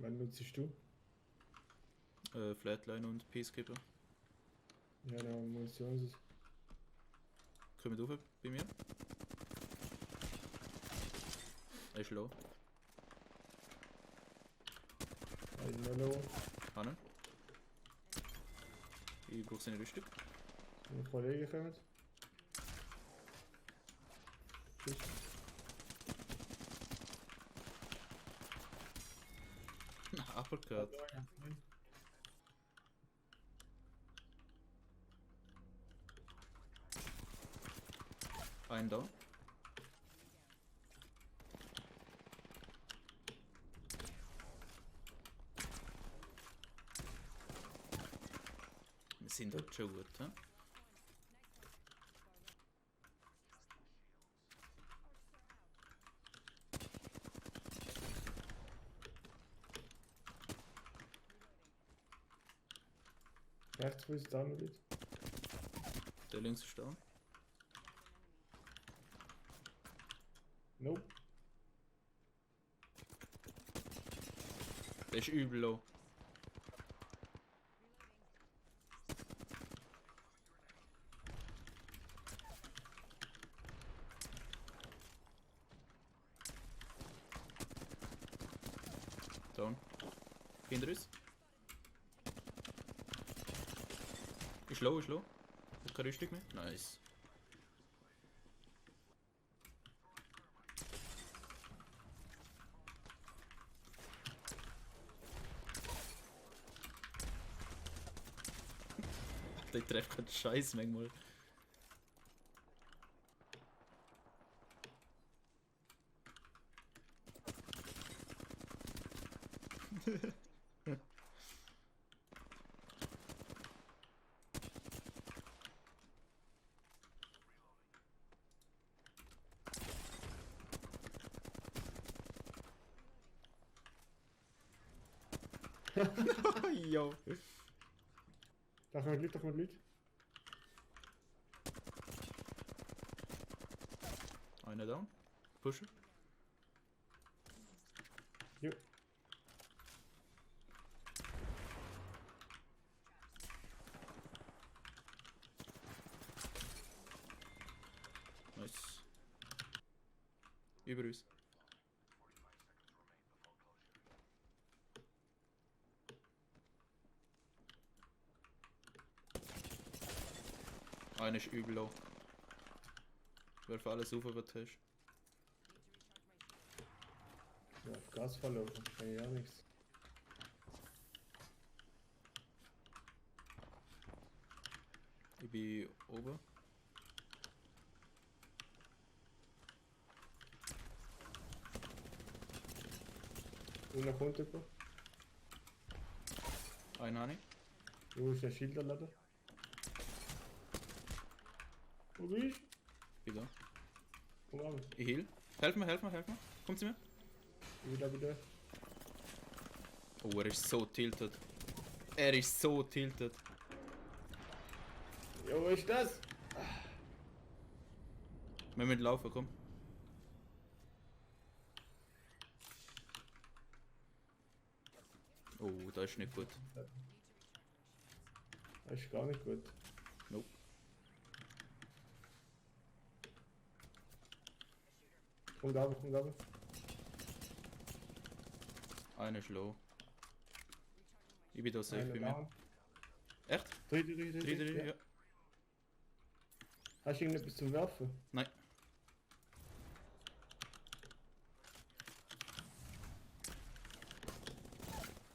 Wann nutzt du? Flatline und Peacekeeper. Ja, eine Munition ist es. Kommt rauf bei mir. Er ist low. Ein Mellow. Hannen. Ich brauche seine Rüstung. Meine Kollegen kommen. Tschüss. Uppercut. Einen da. Wir sind dort schon gut, hä? Rechts, wo ist da noch nicht? Der links ist da. Nope. Der ist übel low. Down. Hinter uns. Ist low, ist low. Hat keine Rüstung mehr. Nice. Der trefft gerade Scheiß manchmal. Jo. Da kommt Leute, da kommt Leute. Einer down. Pushen. Jo. Nice. Über uns. Einer ist übel low. Werf alles auf, was du hast. Ja, Gas verloren. Kann ich ja nichts. Ich bin oben. Und nach unten gehen. Einen habe ich. Wo ist der Schilderlader? Wo bist du? Bin da. Komm an. Ich heal. Helf mir, helf mir, helf mir. Kommt zu mir. Wieder. Oh, er ist so tilted. Er ist so tilted. Jo, wo ist das? Wir müssen laufen, komm. Oh, das ist nicht gut. Das ist gar nicht gut. Nope. Kommt aber. Einer ist low. Ich bin da safe Einer bei mir. down. Echt? Dritte, Ja. Hast du irgendetwas zum Werfen? Nein.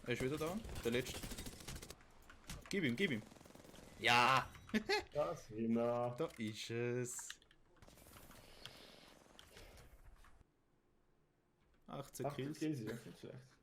Er ist wieder da. Der letzte. Gib ihm. Ja! Das, genau. Da ist es. 18 18 Kills. Kills, ja, nicht schlecht.